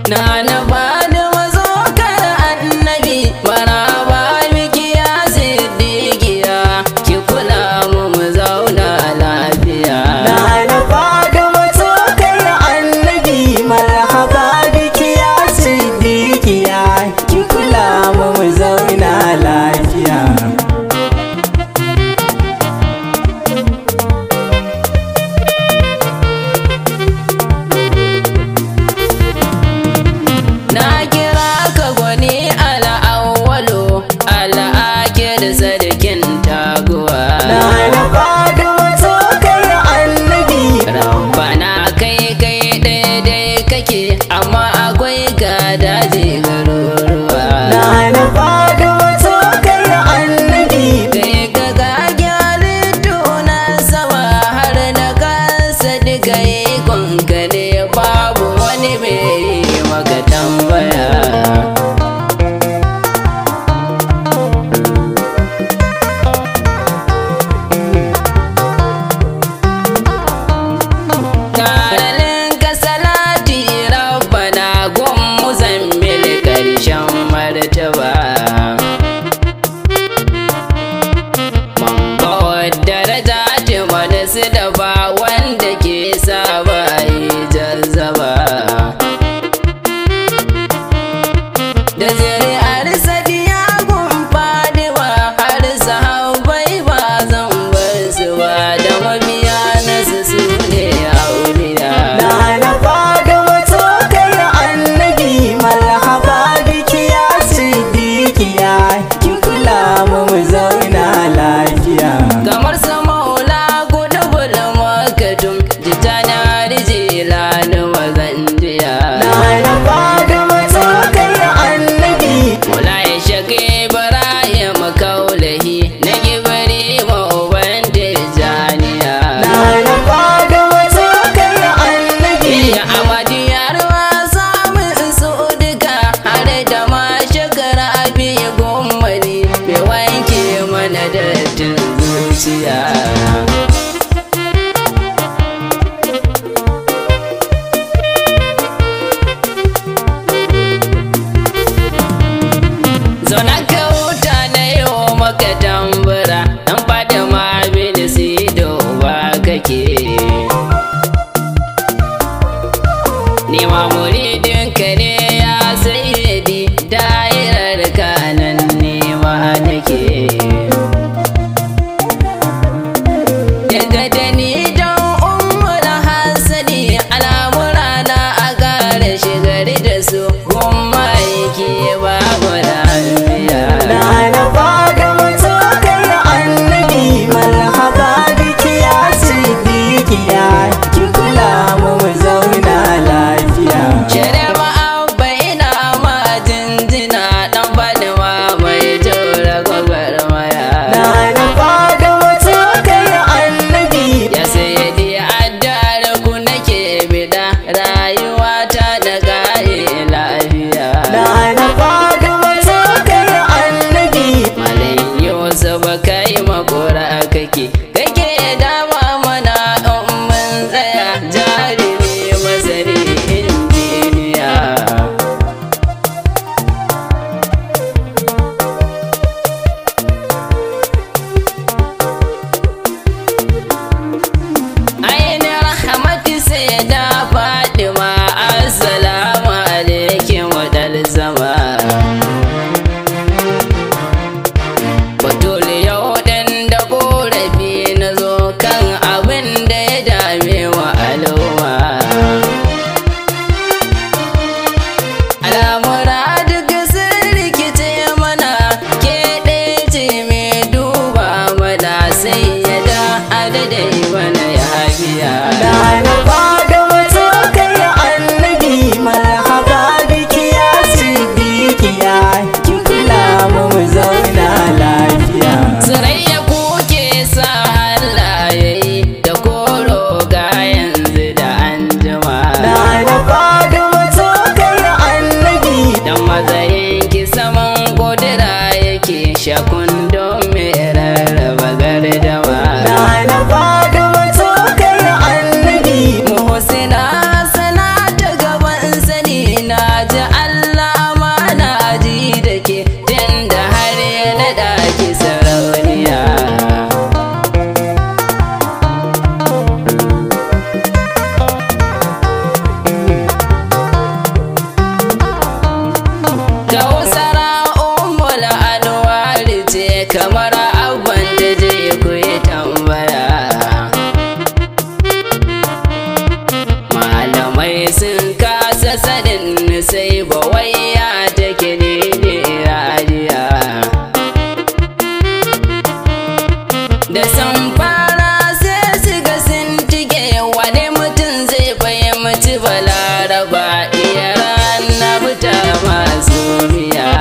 na bada mazokar annabi maraba miki ya siddiqiya ki kula mu zauna lafiya. Na bada mazokar annabi marhaba biki ya siddiqiya ki kula mu zauna lafiya. Sadakin taguwa na bada mazokar annabi Rabbana kai daidai kake amma akwai gadaje garuruwa. na bada mazokar annabi Kai ka gyalin tuna sama har na kasa diga ikonka ne babu wani mai maka tambaya. Su da ba wanda ke saba yi jazzaba da zuri'ar sadiya gun fadiwa har sahabbai ba zan bar su ba da mabiya nasu su ne auliya. na bada mazokar annabi marhaba biki ya siddiqiya ki kula mu zauna lafiya. Kamar sama jitana rijila na wazanjiya na bada mazokar annabi wala ya shage Ibrahim kaulahi na gibari ma'uban tijaniya na bada mazokar annabi ya amadiyar wasa min su duka har da ma shagara abi gummani bai wanke mana dattin zuciya. Zauna ka wuta na yau maka tambura dan fada ma bin sido ba kake nema muridin ka ne ya sayyidi dairar kanan nema nake daga da ni don ummul hasani al'amura na a gara shigar da su gumma yake babu lafiya. na bada mazokar annabi marhaba biki ya siddiqiya ki kula mu zauna lafiya. Sharema abba kasa sanin sai ba waya take ne rariya da san fara sai su ga sun tige wani mutum zai fahimci balaraba iya na fita masu miya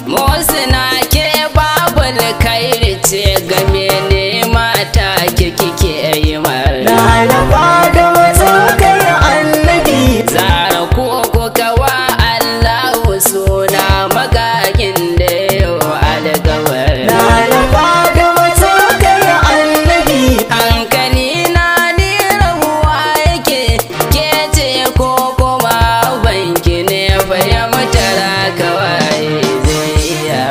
Mosina ke babul kairi ce game ne mata ke kike yi mara na fada wato kai annabi Zara ko kawa Allahu suna magagin da yau algawar na fada wato kai annabi hankali na ni rabuwa yake ke ce ko kuma banki ne fahimtar kawai zai iya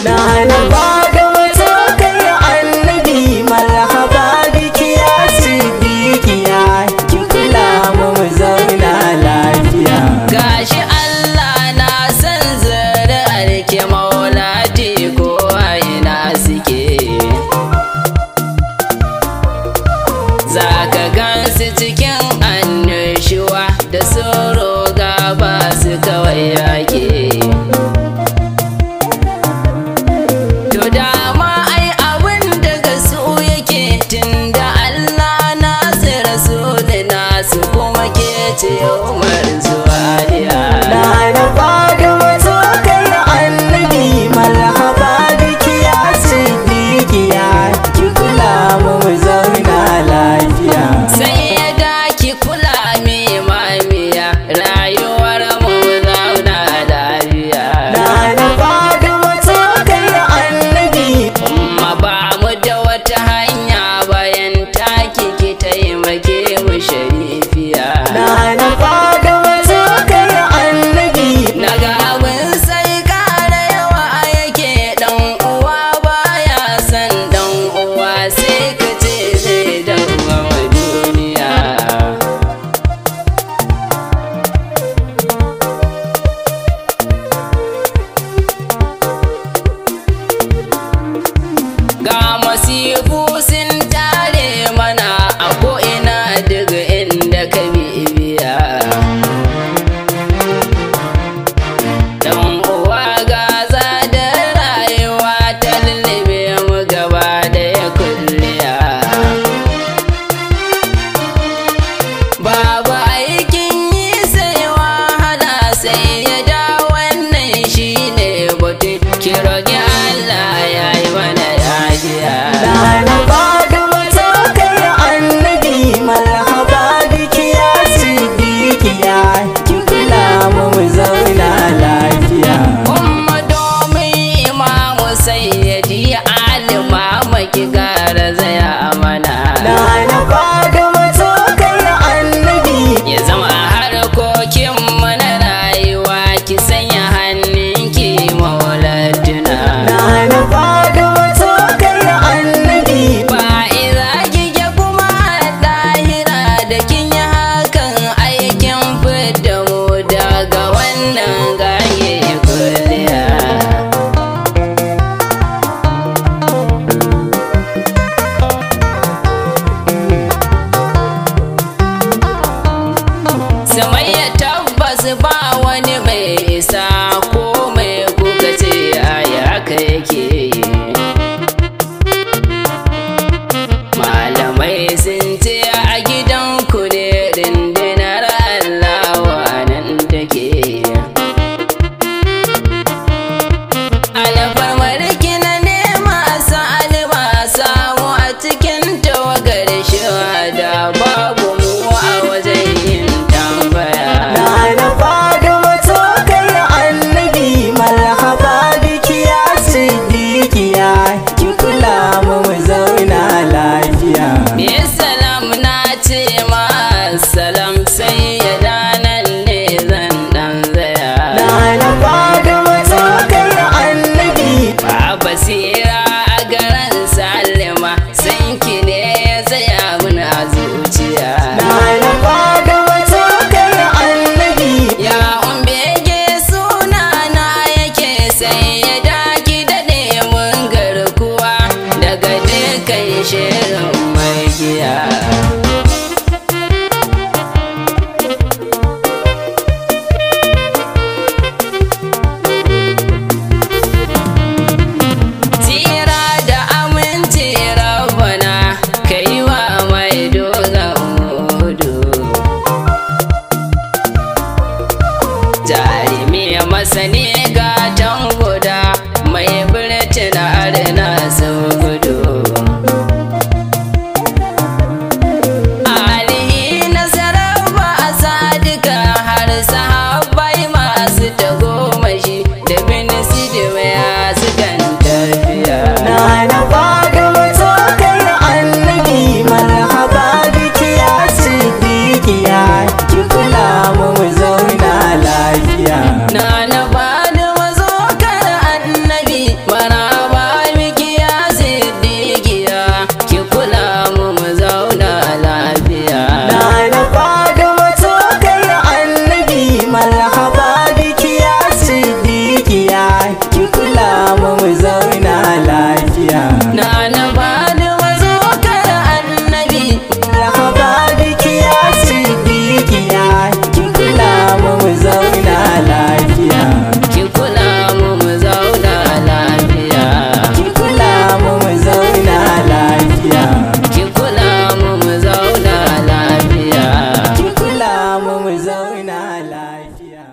na fada wato kai annabi marhaba biki ya sidikiya ki kula mu zauna lafiya gashi Allah na san zuri'ar ke maulati ko a ina suke za ka gansu cikin annashuwa da tsoro gaba su kawai yake to dama ai abin daga su yake tunda Allah nasu rasuli nasu kuma ke ce umar zuwariya na fada wato kai annabi marhaba biki ya sidikiya ki kula mu zauna lafiya sai ya daki kula mi mamiya rayuwar mu zauna lafiya na fada wato kai annabi umma ba mu da wata hanya bayan taki ki taimake mu sharifiya na fada wato kai annabi na ga abin sai kara yawa yake dan uwa baya san dan uwa sai ka ce zai dawo duniya ga masifu sun tare mana a ko'ina daga inda ka bibiya dan uwa gaza da rayuwa ta lullube mu gaba da ya kulliya babu aikin yi sai wahala sai ya da wannan shine batun ki roƙi Allah ya yi mana yajiya na fada wato kai annabi marhaba biki ya sidikiya ki kula mu zauna lafiya umma domin imamu sayyidi alima maki gara zaya mana na fada wato kai annabi ya zama harkokin mana rayuwa ki sanya hannunki maulatuna na fada wato kai annabi ba iza kike kuma lahira da kin yi hakan aikin fidda mu daga wannan gaye kulliya samayya tabbas ba wani mai isa ko mai kuka ce a haka yake yi malamai sun ce a gidanku ne rundunar Allah wa nan take alfarmarki na nema sa'alba samu a cikin tawagar shahada babu mu a wajen yin sai ya danan ne zan dan zaya. Nana Fatima tsokar annabi. Ba basira a garin Salima sanki ne ya tsaya mun a zuciya. Nana Fatima tsokar annabi. Ya umbege sunana yake sai ya daki daɗe mun garkuwa daga dukkan shirin mai giya. Tsira da aminci rabbana kai wa mai dozan hudu. Jarumi masani gatan guda mai birtin arna sun gudu. Alihi nasarar ba a sadika har sahabbai masu tagomashi da bin sidimaya su kan tafiya. Nana Fatima tsokar annabi. Marhaba biki ya siddiqiya, ki kula mu zauna lafiya. Nana Fatima tsokar annabi, maraba miki ya siddiqiya, ki kula mu zauna lafiya. Nana Fatima tsokar annabi. Marhaba biki ya siddiqiya, ki kula mu zauna lafiya. Nana Fatima tsokar annabi, Marhaba biki ya siddiqiya, ki kula mu zauna lafiya. ki kula mu zauna lafiya. Ki kula mu zauna lafiya. Ki kula mu zauna lafiya. Ki kula mu zauna lafiya.